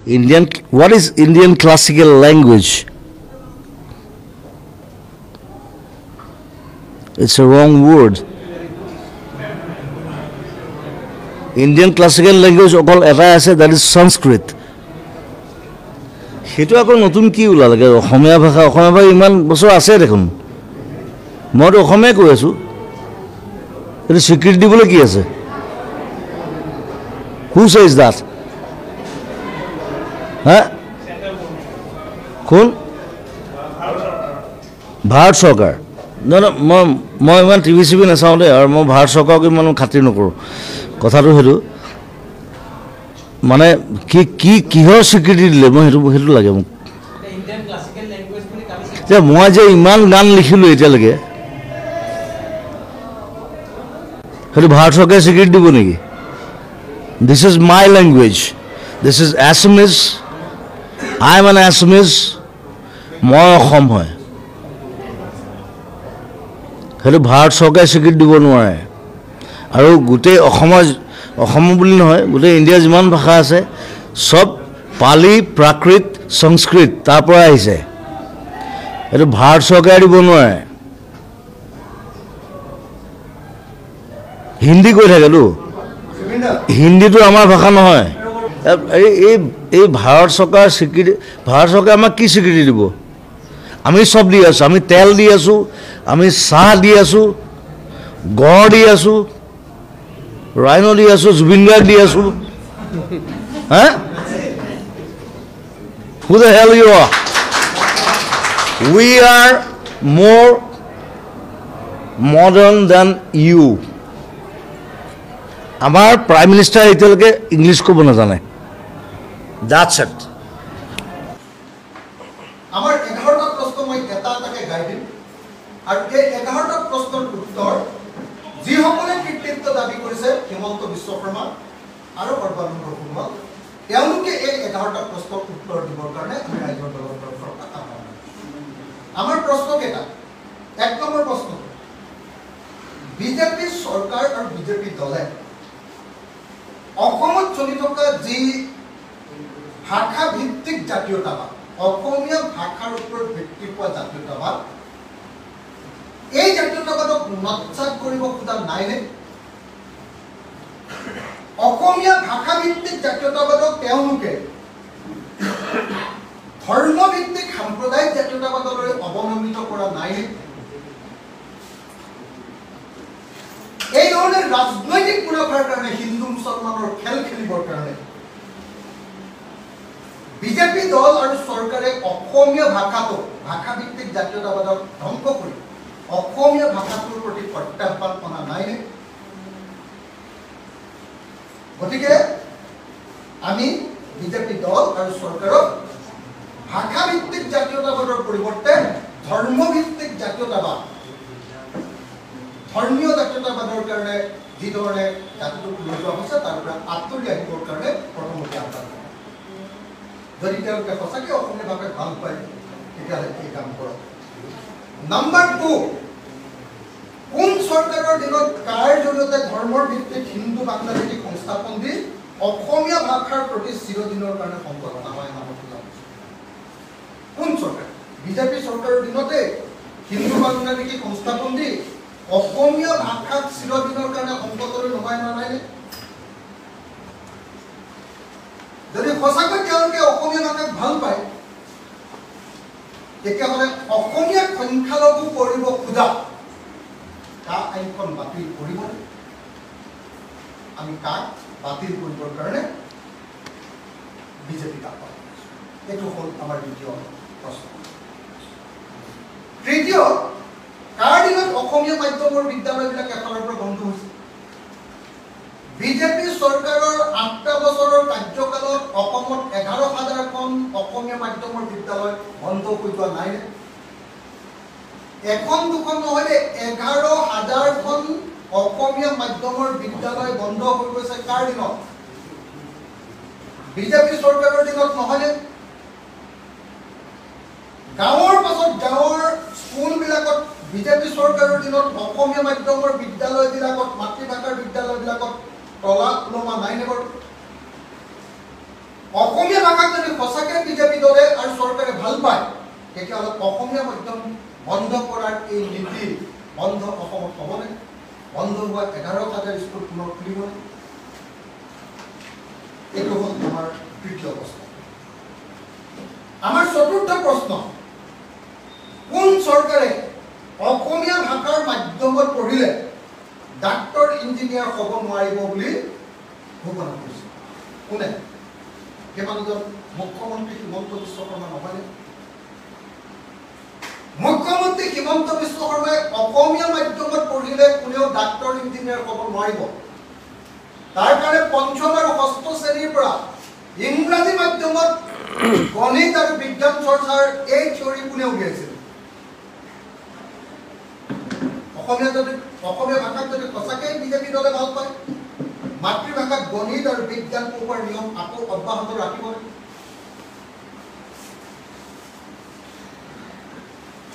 Indian, what is Indian classical language? It's a wrong word. Indian classical language অকল এটা আছে, that is Sanskrit. সেইটো আকৌ নতুন কি ওলালে অসমীয়া ভাষা ইমান বছৰ আছে দেখোন মইতো অসমীয়া কৈ আছো এইটো স্বীকৃতি দিবলৈ কি আছে who says that হা কোন ভাৰত চৰকাৰ মই ইমান টিভি চিভি নাচাওঁ দে আৰু মই ভাৰত চৰকাৰক ইমান খাতিৰ নকৰোঁ কথাটো সেইটো মানে কি কিহৰ স্বীকৃতি দিলে মই সেইটো লাগে মোক যে মই যে ইমান গান লিখিলোঁ এতিয়ালৈকে সেইটো ভাৰত চৰকাৰে স্বীকৃতি দিব নেকি this is my language this is Assamese I am N Assamese মই অসম হয় সেইটো ভাৰত চৰকাৰে স্বীকৃতি দিব নোৱাৰে আৰু গোটেই অসম বুলি নহয় গোটেই ইণ্ডিয়াৰ যিমান ভাষা আছে সব পালি প্ৰাকৃত সংস্কৃত তাৰ পৰা আহিছে এইটো ভাৰত চৰকাৰে দিব নোৱাৰে হিন্দী কৈ থাকেতো হিন্দীটো আমাৰ ভাষা নহয় এই ভাৰত চৰকাৰ স্বীকৃতি ভাৰত চৰকাৰে আমাক কি স্বীকৃতি দিব আমি সব দি আছোঁ আমি তেল দি আছোঁ আমি চাহ দি আছোঁ গড় দি আছোঁ ৰাইনো দি আছোঁ জুবিন গাৰ্গ দি আছোঁ হা who the hell you are we are more modern than you আমাৰ প্ৰাইম মিনিষ্টাৰ এতিয়ালৈকে ইংলিছ ক'ব নাজানে that's it আমাৰ 11টা প্ৰশ্ন মই এটাকে গাই দিম আৰু এই 11টা প্ৰশ্নৰ উত্তৰ যিসকলে কৃতিত্ব দাবী কৰিছে হিমন্ত বিশ্ব শৰ্মা আৰু সৰ্বানন্দ সোণোৱাল তেওঁলোকে এই 11টা প্ৰশ্নৰ উত্তৰ দিবৰ কাৰণে আমি ৰাজ্যৰ দলৰ তৰফৰ পৰা আমাৰ প্ৰশ্ন কেইটা এক নম্বৰ প্ৰশ্ন বিজেপি চৰকাৰ আৰু বিজেপি দলে অসমত চলি থকা যি ভাষা ভিত্তিক জাতীয়তাবাদ অসমীয়া ভাষাৰ ওপৰত ভিত্তি পোৱা জাতীয়তাবাদ এই জাতীয়তাবাদক নৎসাত কৰিব খোজা নাইনে অসমীয়া ভাষা ভিত্তিক জাতীয়তাবাদক তেওঁলোকে ধৰ্মভিত্তিক সাম্প্ৰদায়িক জাতীয়তাবাদলৈ অৱনমিত কৰা নাইনে এই ধৰণৰ ৰাজনৈতিক মুনাফাৰ কাৰণে হিন্দু মুছলমানৰ খেল খেলিবৰ কাৰণে বিজেপি দল আৰু চৰকাৰে অসমীয়া ভাষাটো ভাষাভিত্তিক জাতীয়তাবাদক ধ্বংস কৰি অসমীয়া ভাষাটোৰ প্ৰতি প্ৰত্যাহ্বান অনা নাইনে গতিকে আমি বিজেপি দল আৰু চৰকাৰক ভাষাভিত্তিক জাতীয়তাবাদৰ পৰিৱৰ্তে ধৰ্মভিত্তিক জাতীয়তাবাদ ধৰ্মীয় জাতীয়তাবাদৰ কাৰণে যি ধৰণে জাতিটোক লৈ যোৱা হৈছে তাৰ পৰা আঁতৰি আহিবৰ কাৰণে প্ৰথমতে আহ্বান যদি তেওঁলোকে সঁচাকৈ অসমীয়া ভাষাক ভাল পায় তেতিয়াহ'লে এই কাম কৰক নাম্বাৰ 2 কোন চৰকাৰৰ দিনত কাৰ জৰিয়তে ধৰ্মৰ ভিত্তিত হিন্দু বাংলাদেশী সংস্থাপন দি অসমীয়া ভাষাৰ প্ৰতি চিৰদিনৰ কাৰণে সংকট অনা হয় নামত কোন চৰকাৰ বিজেপি চৰকাৰৰ দিনতে হিন্দু বাংলাদেশী সংস্থাপন দি অসমীয়া ভাষাক চিৰদিনৰ কাৰণে সংকটলৈ নমাই অনা নাইনে যদি সঁচাকৈ তেওঁলোকে অসমীয়া ভাষাক ভাল পায় তেতিয়াহ'লে অসমীয়া সংখ্যালঘু কৰিব খোজা কা আইনখন বাতিল কৰিব আমি কাক বাতিল কৰিবৰ কাৰণে বিজেপিক আহ্বান এইটো হ'ল আমাৰ দ্বিতীয় প্ৰশ্ন তৃতীয় কাৰ দিনত অসমীয়া মাধ্যমৰ বিদ্যালয়বিলাক এফালৰ পৰা বন্ধ হৈছে বিজেপি চৰকাৰৰ 8টা বছৰৰ কাৰ্যকালত অসমত 11,000খন অসমীয়া মাধ্যমৰ বিদ্যালয় বন্ধ হৈ যোৱা নাইনে এখন দুখন নহলে 11,000খন অসমীয়া মাধ্যমৰ বিদ্যালয় বন্ধ হৈ গৈছে কাৰ দিনত বিজেপি চৰকাৰৰ দিনত নহলে গাঁৱৰ পাছত গাঁৱৰ স্কুলবিলাকত বিজেপি চৰকাৰৰ দিনত অসমীয়া মাধ্যমৰ বিদ্যালয়বিলাকত মাতৃভাষাৰ বিদ্যালয়বিলাকত তলা ওলমা নাইনে বাৰু অসমীয়া ভাষাক যদি সঁচাকৈ বিজেপি দলে আৰু চৰকাৰে ভাল পায় তেতিয়াহ'লে অসমীয়া মাধ্যম বন্ধ কৰাৰ এই নীতি বন্ধ অসমত হ'বনে? বন্ধ হোৱা 11,000 স্কুল পুনৰ খুলিবনে? এইটো হ'ল আমাৰ তৃতীয় প্ৰশ্ন। আমাৰ চতুৰ্থ প্ৰশ্ন, কোন চৰকাৰে অসমীয়া ভাষাৰ মাধ্যমত পঢ়িলে ডাক্তৰ ইঞ্জিনিয়াৰ হ'ব নোৱাৰিব বুলি ঘোষণা কৰিছে? কোনে? সেই মানুহজন মুখ্যমন্ত্ৰী হিমন্ত বিশ্ব শৰ্মা নহয়নে? মুখ্যমন্ত্ৰী হিমন্ত বিশ্ব শৰ্মাই অসমীয়া মাধ্যমত পঢ়িলে কোনেও ডাক্তৰ ইঞ্জিনিয়াৰ হ'ব নোৱাৰিব। তাৰ কাৰণে পঞ্চম আৰু ষষ্ঠ শ্ৰেণীৰ পৰা ইংৰাজী মাধ্যমত গণিত আৰু বিজ্ঞান চৰ্চাৰ এই থিয়ৰী কোনে উলিয়াইছিল? অসমীয়া ভাষাক যদি সঁচাকৈ বিজেপি দলে ভাল পায়, মাতৃভাষাত গণিত আৰু বিজ্ঞান পঢ়োৱাৰ নিয়ম আকৌ অব্যাহত ৰাখিব।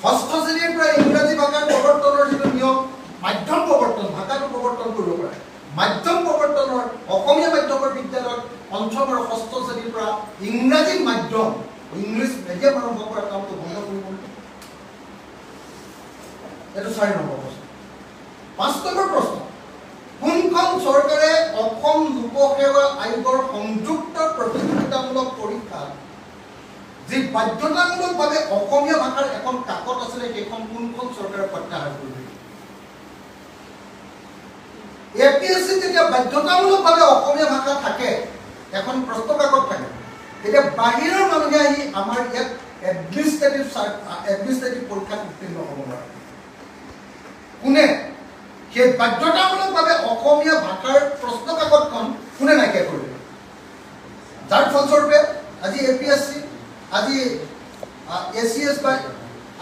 ষষ্ঠ শ্ৰেণীৰ পৰা ইংৰাজী ভাষাৰ প্ৰৱৰ্তনৰ যিটো নিয়ম, মাধ্যম প্ৰৱৰ্তন, ভাষাটো প্ৰৱৰ্তন কৰিব পাৰে, মাধ্যম প্ৰৱৰ্তনৰ অসমীয়া মাধ্যমৰ বিদ্যালয়ত পঞ্চম আৰু ষষ্ঠ শ্ৰেণীৰ পৰা ইংৰাজী মাধ্যম, ইংলিছ মিডিয়াম আৰম্ভ কৰাৰ কামটো বন্ধ কৰিব। এইটো 4 নম্বৰ প্ৰশ্ন। 5 নম্বৰ প্ৰশ্ন, কোনখন চৰকাৰে অসম লোকসেৱা আয়োগৰ সংযুক্ত প্ৰতিযোগিতামূলক পৰীক্ষাত যি বাধ্যতামূলকভাৱে অসমীয়া ভাষাৰ এখন কাকত আছিলে সেইখন কোনখন চৰকাৰে প্ৰত্যাহাৰ কৰিলে? APSC যেতিয়া বাধ্যতামূলকভাৱে অসমীয়া ভাষা থাকে, এখন প্ৰশ্ন কাকত থাকে, তেতিয়া বাহিৰৰ মানুহে আহি আমাৰ ইয়াত এডমিনিষ্ট্ৰেটিভ পৰীক্ষাত উত্তীৰ্ণ হ'ব নোৱাৰে। কোনে সেই বাধ্যতামূলকভাৱে অসমীয়া ভাষাৰ প্ৰশ্ন কাকতখন কোনে নাইকিয়া কৰিলে? যাৰ ফলস্বৰূপে আজি APSC, আজি ACS বা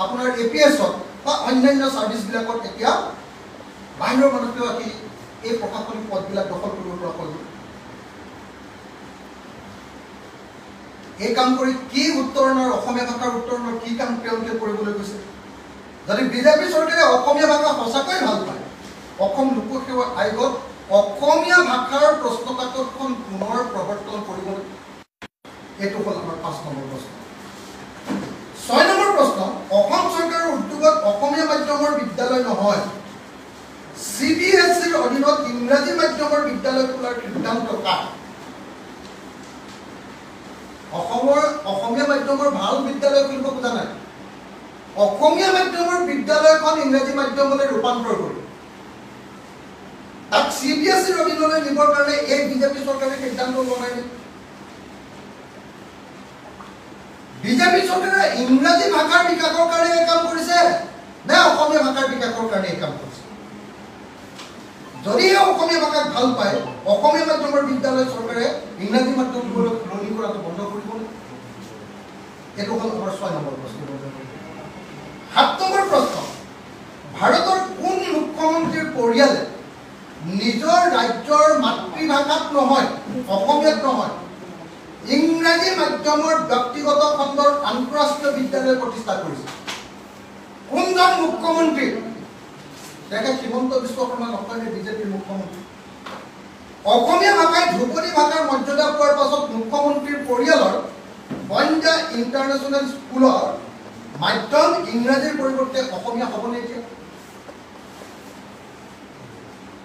আপোনাৰ APSত বা অন্যান্য ছাৰ্ভিচবিলাকত এতিয়া বাহিৰৰ মানুহকেও আহি এই প্ৰশাসনিক পদবিলাক দখল কৰিব পৰা হ'ল। এই কাম কৰি কি উত্তৰণৰ, অসমীয়া ভাষাৰ উত্তৰণৰ কি কাম তেওঁলোকে কৰিবলৈ গৈছে? যদি বিজেপি চৰকাৰে অসমীয়া ভাষা সঁচাকৈ ভাল পায়, অসম লোকসেৱা আয়োগত অসমীয়া ভাষাৰ প্ৰশ্ন কাকতখন পুনৰ প্ৰৱৰ্তন কৰিবলৈ। এইটো হ'ল আমাৰ 5 নম্বৰ প্ৰশ্ন। 6 নম্বৰ প্ৰশ্ন, অসম চৰকাৰৰ উদ্যোগত অসমীয়া মাধ্যমৰ বিদ্যালয় নহয়, CBSEৰ অধীনত ইংৰাজী মাধ্যমৰ বিদ্যালয় খোলাৰ সিদ্ধান্ত কাৰ? অসমীয়া মাধ্যমৰ ভাল বিদ্যালয় খুলিব খোজা নাই, অসমীয়া মাধ্যমৰ বিদ্যালয়খন ইংৰাজী মাধ্যমলৈ ৰূপান্তৰ কৰি তাক CBSEৰ অধীনলৈ নিবৰ কাৰণে এই বিজেপি চৰকাৰে সিদ্ধান্ত লোৱা নাই। বিজেপি চৰকাৰে ইংৰাজী ভাষাৰ বিকাশৰ কাৰণে এই কাম কৰিছে নে অসমীয়া ভাষাৰ বিকাশৰ কাৰণে এই কাম কৰিছে? যদিহে অসমীয়া ভাষাক ভাল পায়, অসমীয়া মাধ্যমৰ বিদ্যালয় চৰকাৰে ইংৰাজী মাধ্যমলৈ সলনি কৰাটো বন্ধ কৰিব। এইটো হ'ল আমাৰ 6 নম্বৰ প্ৰশ্ন। 7 নম্বৰ প্ৰশ্ন, ভাৰতৰ কোন মুখ্যমন্ত্ৰীৰ পৰিয়ালে নিজৰ ৰাজ্যৰ মাতৃভাষাত নহয়, অসমীয়াত নহয়, ইংৰাজী মাধ্যমৰ ব্যক্তিগত খণ্ডৰ আন্তঃৰাষ্ট্ৰীয় বিদ্যালয় প্ৰতিষ্ঠা কৰিছে? কোনজন মুখ্যমন্ত্ৰী? তেখেত হিমন্ত বিশ্ব শৰ্মা নহয়, বিজেপিৰ মুখ্যমন্ত্ৰী। অসমীয়া ভাষাই ধ্ৰুপদী ভাষাৰ মৰ্যাদা পোৱাৰ পাছত মুখ্যমন্ত্ৰীৰ পৰিয়ালৰ বন্দা ইণ্টাৰনেশ্যনেল স্কুলৰ মাধ্যম ইংৰাজীৰ পৰিৱৰ্তে অসমীয়া হ'বনে? এতিয়া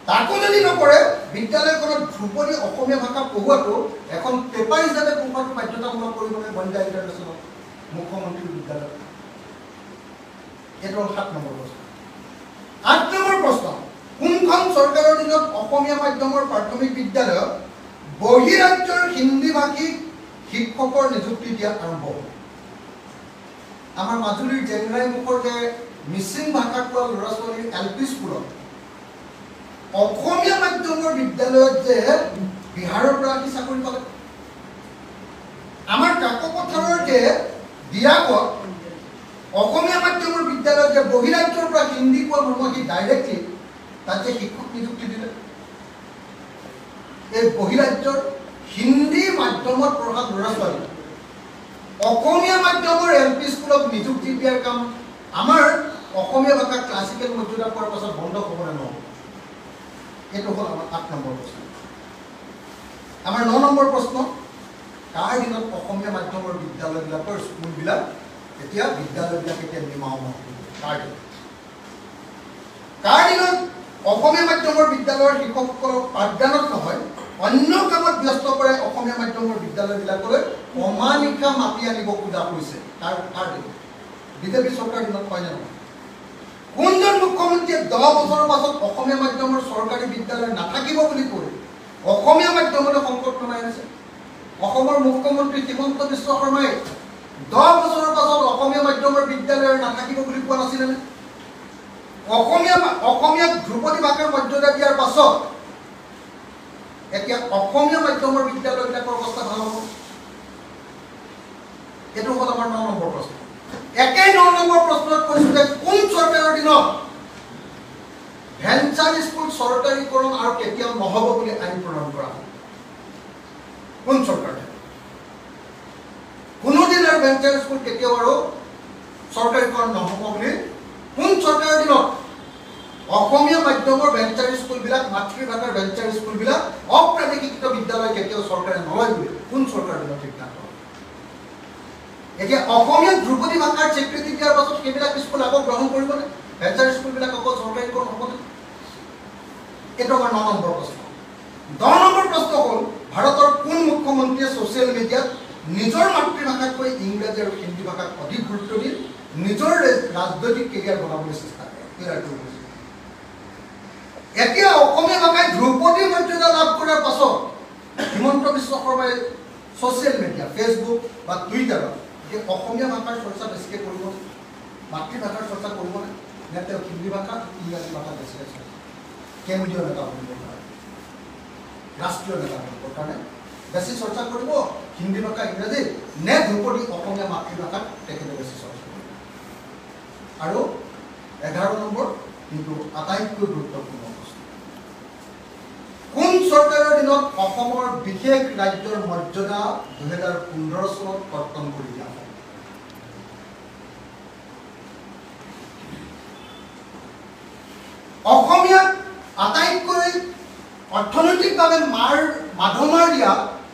তাকো যদি নকৰে, বিদ্যালয়খনত ধ্ৰুপদী অসমীয়া ভাষা পঢ়ুৱাটো এখন পেপাৰ হিচাপে পঢ়ুৱাটো বাধ্যতামূলক কৰিবলৈ বন্দা ইণ্টাৰনেশ্যনেল মুখ্যমন্ত্ৰীৰ বিদ্যালয়। এইটো হ'ল 7 নম্বৰ প্ৰশ্ন। 8 নম্বৰ প্ৰশ্ন, কোনখন চৰকাৰৰ দিনত অসমীয়া মাধ্যমৰ প্ৰাথমিক বিদ্যালয়ত বহিৰাজ্যৰ হিন্দী ভাষিক শিক্ষকৰ নিযুক্তি দিয়া আৰম্ভ হ'ল? আমাৰ মাজুলীৰ জেংৰাই মুখৰ যে মিচিং ভাষা কোৱা ল'ৰা ছোৱালীৰ LP স্কুলত অসমীয়া মাধ্যমৰ বিদ্যালয়ত যে বিহাৰৰ পৰা কি চাকৰি পালে? আমাৰ কাকপথাৰৰ যে দিয়াকত অসমীয়া মাধ্যমৰ বিদ্যালয়ত যে বহিৰাজ্যৰ পৰা হিন্দী কোৱা মানুহ ডাইৰেক্টলি তাত যে শিক্ষক নিযুক্তি দিলে, এই বহিৰাজ্যৰ হিন্দী মাধ্যমত পঢ়া ল'ৰা ছোৱালী অসমীয়া মাধ্যমৰ LP স্কুলত নিযুক্তি দিয়াৰ কাম আমাৰ অসমীয়া ভাষা ক্লাছিকেল মৰ্যাদা পোৱাৰ পাছত বন্ধ হ'ব নে নহ'ব? এইটো হ'ল আমাৰ 8 নম্বৰ প্ৰশ্ন। আমাৰ 9 নম্বৰ প্ৰশ্ন, কাৰ দিনত অসমীয়া মাধ্যমৰ বিদ্যালয়বিলাকৰ স্কুলবিলাক এতিয়া বিদ্যালয়বিলাক এতিয়া নিৰ্মাণ কাৰ দিনত অসমীয়া মাধ্যমৰ বিদ্যালয়ৰ শিক্ষকসকলক পাঠদানত নহয় অন্য কামত ব্যস্ত কৰে অসমীয়া মাধ্যমৰ বিদ্যালয়বিলাকলৈ অমানিশা মাতি আনিব খোজা হৈছে কাৰ দিনত বিজেপি চৰকাৰ দিনত হয় নে নহয় কোনজন মুখ্যমন্ত্ৰীয়ে 10 বছৰৰ পাছত অসমীয়া মাধ্যমৰ চৰকাৰী বিদ্যালয় নাথাকিব বুলি কৈ অসমীয়া মাধ্যমলৈ সংকট নমাই আনিছে অসমৰ মুখ্যমন্ত্ৰী হিমন্ত বিশ্ব শৰ্মাই 10 বছৰৰ পাছত অসমীয়া মাধ্যমৰ বিদ্যালয় নাথাকিব বুলি কোৱা নাছিলেনে অসমীয়াক ধ্ৰুপদী ভাষাৰ মৰ্যাদা দিয়াৰ পাছত এতিয়া অসমীয়া মাধ্যমৰ বিদ্যালয়বিলাকৰ অৱস্থা ভাল হ'ব এইটো হ'ল আমাৰ 9 নম্বৰ প্ৰশ্ন একেই 9 নম্বৰ প্ৰশ্নত কৈছোঁ যে কোন চৰকাৰৰ দিনত ভেঞ্চাৰ স্কুল চৰকাৰীকৰণ আৰু কেতিয়াও নহ'ব বুলি আইন প্ৰণয়ন কৰা হয় কোন চৰকাৰ কোনোদিন আৰু ভেঞ্চাৰ স্কুল কেতিয়াও আৰু চৰকাৰীকৰণ নহ'ব বুলি কোন চৰকাৰৰ দিনত অসমীয়া মাধ্যমৰ ভেঞ্চাৰ স্কুলবিলাক মাতৃভাষাৰ ভেঞ্চাৰ স্কুলবিলাক অপ্ৰাদেশিকৃত বিদ্যালয় কেতিয়াও চৰকাৰে নলয় বুলি কোন চৰকাৰৰ দিনত সিদ্ধান্ত এতিয়া অসমীয়া ধ্ৰুপদী ভাষাৰ স্বীকৃতি দিয়াৰ পাছত সেইবিলাক স্কুল আকৌ গ্ৰহণ কৰিবনে ভেঞ্চাৰ স্কুলবিলাক আকৌ চৰকাৰীকৰণ হ'বনে এইটো আমাৰ 9 নম্বৰ প্ৰশ্ন 10 নম্বৰ প্ৰশ্ন হ'ল ভাৰতৰ কোন মুখ্যমন্ত্ৰীয়ে ছ'চিয়েল মিডিয়াত নিজৰ মাতৃভাষাতকৈ ইংৰাজী আৰু হিন্দী ভাষাক অধিক গুৰুত্ব দি নিজৰ ৰাজনৈতিক কেৰিয়াৰ বনাবলৈ চেষ্টা কৰে এতিয়া অসমীয়া ভাষাই ধ্ৰুপদী মৰ্যাদা লাভ কৰাৰ পাছত হিমন্ত বিশ্ব শৰ্মাই ছ'চিয়েল মিডিয়া ফেচবুক বা টুইটাৰত অসমীয়া ভাষাৰ চৰ্চা বেছিকৈ কৰিব মাতৃভাষাৰ চৰ্চা কৰিবনে নে তেওঁ হিন্দী ভাষা ইংৰাজী ভাষা বেছিকৈ চৰ্চা কেন্দ্ৰীয় নেতা বনিবৰ কাৰণে ৰাষ্ট্ৰীয় নেতা বনিবৰ কাৰণে বেছি চৰ্চা কৰিব হিন্দী ভাষা ইংৰাজী নে ধ্ৰুপদী অসমীয়া মাতৃভাষাত তেখেতে বেছি চৰ্চা কৰিব আৰু 11 নম্বৰ কিন্তু আটাইতকৈ গুৰুত্বপূৰ্ণ প্ৰশ্ন কোন চৰকাৰৰ দিনত অসমৰ বিশেষ ৰাজ্যৰ মৰ্যাদা 2015 চনত কৰ্তন কৰি দিয়া হয় অসমীয়া আটাইতকৈ অৰ্থনৈতিকভাৱে মাধমাৰ দিয়া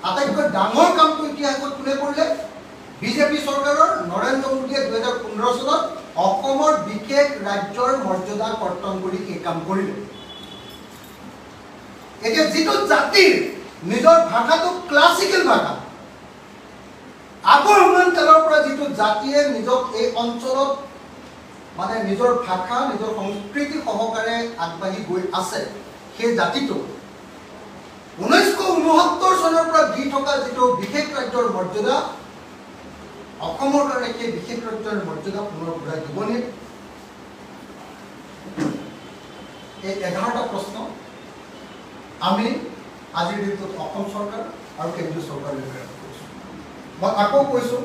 আটাইতকৈ ডাঙৰ কামটো ইতিহাসত কোনে কৰিলে বিজেপি চৰকাৰৰ নৰেন্দ্ৰ মোদীয়ে 2015 চনত অসমৰ বিশেষ ৰাজ্যৰ মৰ্যাদা কৰ্তন কৰি এই কাম কৰিলে এতিয়া যিটো জাতিৰ নিজৰ ভাষাটো ক্লাছিকেল ভাষা আগৰ সময়ৰ পৰা যিটো জাতিয়ে নিজক এই অঞ্চলত মানে নিজৰ ভাষা নিজৰ সংস্কৃতি সহকাৰে আগবাঢ়ি গৈ আছে সেই জাতিটো 1969 চনৰ পৰা দি থকা যিটো বিশেষ ৰাজ্যৰ মৰ্যাদা অসমৰ কাৰণে সেই বিশেষ ৰাজ্যৰ মৰ্যাদা পুনৰ ঘূৰাই দিবনে এই 11টা প্ৰশ্ন আমি আজিৰ দিনটোত অসম চৰকাৰ আৰু কেন্দ্ৰীয় চৰকাৰলৈ প্ৰেৰণ কৰিছোঁ মই আকৌ কৈছোঁ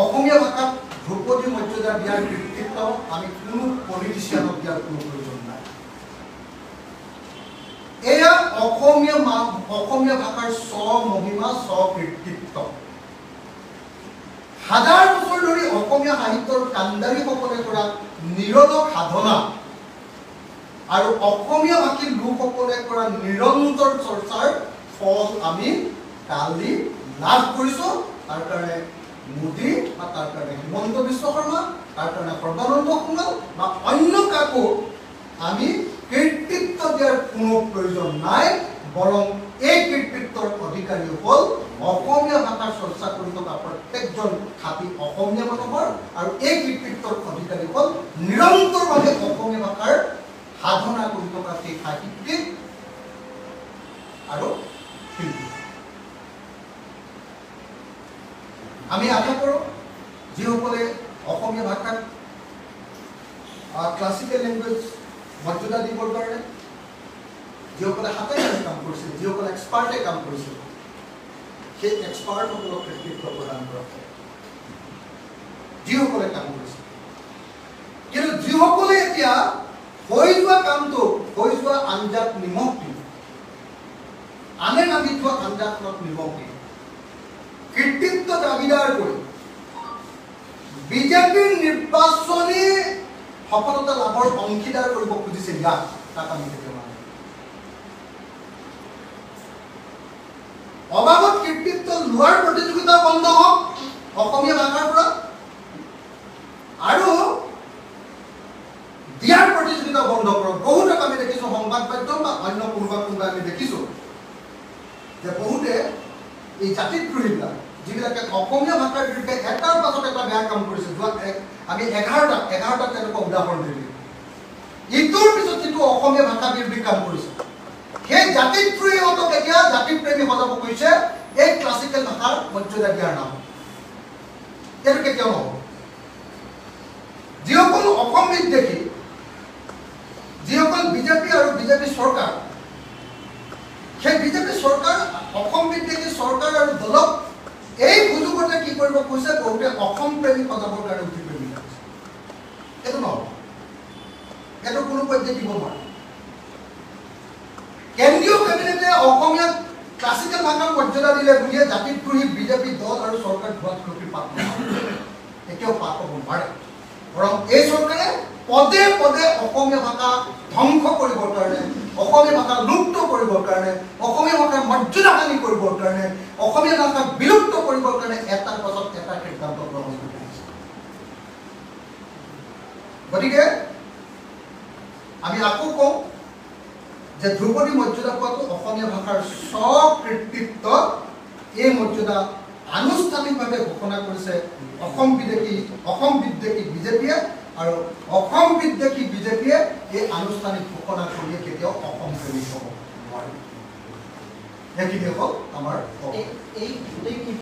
অসমীয়া ভাষাত ধ্ৰুপদী মৰ্যাদা দিয়াৰ কৃতিত্ব আমি কোনো পলিটিচিয়ানক দিয়াৰ কোনো প্ৰয়োজন নাই এয়া অসমীয়া ভাষাৰ স্বমহিমা স্বকৃতিত্ব হাজাৰ বছৰ ধৰি অসমীয়া সাহিত্যৰ কাণ্ডাৰীসকলে কৰা নিৰলস সাধনা আৰু অসমীয়া ভাষী লোকসকলে কৰা নিৰন্তৰ চৰ্চাৰ ফল আমি কালি লাভ কৰিছোঁ তাৰ কাৰণে মোদী বা তাৰ কাৰণে হিমন্ত বিশ্ব শৰ্মা তাৰ কাৰণে সৰ্বানন্দ সোণোৱাল বা অন্য কাকো আমি কৃতিত্ব দিয়াৰ কোনো প্ৰয়োজন নাই বৰং এই কৃতিত্বৰ অধিকাৰী হ'ল অসমীয়া ভাষাৰ চৰ্চা কৰি থকা প্ৰত্যেকজন খাঁটি অসমীয়া মানুহৰ আৰু এই কৃতিত্বৰ অধিকাৰী হ'ল নিৰন্তৰভাৱে অসমীয়া ভাষাৰ সাধনা কৰি থকা সেই সাহিত্যিক আৰু শিল্পী আমি আশা কৰোঁ যিসকলে অসমীয়া ভাষাক ক্লাছিকেল লেংগুৱেজ মৰ্যাদা দিবৰ কাৰণে যিসকলে হাতে কাম কৰিছিল যিসকলে এক্সপাৰ্টে কাম কৰিছিল সেই এক্সপাৰ্টসকলক কৃতিত্ব প্ৰদান কৰা হয় যিসকলে কাম কৰিছিল কিন্তু যিসকলে এতিয়া হৈ যোৱা কামটো হৈ যোৱা আঞ্জাত নিমখ দি আনে ৰান্ধি থোৱা আঞ্জাখনত নিমখ দি কৃতিত্ব দাবীদাৰ কৰি বিজেপিৰ নিৰ্বাচনী সফলতা লাভৰ অংশীদাৰ কৰিব খুজিছে ইয়াক তাক আমি কেতিয়াও মানো অবাবত কৃতিত্ব লোৱাৰ প্ৰতিযোগিতা বন্ধ হওক অসমীয়া ভাষাৰ পৰা আৰু দিয়াৰ প্ৰতিযোগিতা বন্ধ কৰক। বহুতক আমি দেখিছোঁ সংবাদ মাধ্যম বা অন্য কোনোবা আমি দেখিছোঁ যে বহুতে এই জাতিদ্ৰোহীবিলাক যিবিলাকে অসমীয়া ভাষাৰ বিৰুদ্ধে এটাৰ পাছত এটা বেয়া কাম কৰিছে। যোৱা আমি 11টা তেনেকুৱা উদাহৰণ দিলোঁ। ইটোৰ পিছত যিটো অসমীয়া ভাষা বিৰোধী কাম কৰিছে সেই জাতিদ্ৰোহীহঁতক এতিয়া জাতিপ্ৰেমী সজাব কৈছে এই ক্লাছিকেল ভাষাৰ মৰ্যাদা দিয়াৰ নাম। এইটো কেতিয়াও নহ'ব। যিসকল অসম বিদ্বেষী, যিসকল বিজেপি আৰু বিজেপি চৰকাৰ, সেই বিজেপি চৰকাৰ অসম বিদ্বেষী চৰকাৰ আৰু দলক এই সুযোগতে কি কৰিব কৈছে, বহুতে অসম প্ৰেমী সজাবৰ কাৰণে উঠি প্ৰেমী কৰিছে। এইটো নহ'ব, এইটো কোনো পৰ্যায়ে দিব নোৱাৰে। কেন্দ্ৰীয় কেবিনেটে অসমীয়াক ক্লাছিকেল ভাষাৰ মৰ্যাদা দিলে বুলিয়ে জাতিদ্ৰোহী বিজেপি দল আৰু চৰকাৰ ধোৱাত ক্ষতিৰ পাপ এতিয়াও পাপ হ'ব নোৱাৰে। বৰং এই চৰকাৰে পদে পদে অসমীয়া ভাষা ধ্বংস কৰিবৰ কাৰণে, অসমীয়া ভাষা লুপ্ত কৰিবৰ কাৰণে, অসমীয়া ভাষাৰ মৰ্যাদা হানি কৰিবৰ কাৰণে, অসমীয়া ভাষা বিলুপ্ত কৰিবৰ কাৰণে এটাৰ পাছত এটা সিদ্ধান্ত গ্ৰহণ কৰি আছে। গতিকে আমি আকৌ কওঁ যে ধ্ৰুপদী মৰ্যাদা পোৱাটো অসমীয়া ভাষাৰ স্বকৃতিত্ব। এই মৰ্যাদা আনুষ্ঠানিকভাৱে ঘোষণা কৰিছে অসম বিদ্বেষী বিজেপিয়ে, আৰু অসম বিদ্বেষী বিজেপিয়ে এই আনুষ্ঠানিক ঘোষণা কৰিয়ে কেতিয়াও অসম প্ৰেমী হ'ব নোৱাৰে। সেইখিনি হ'ল আমাৰ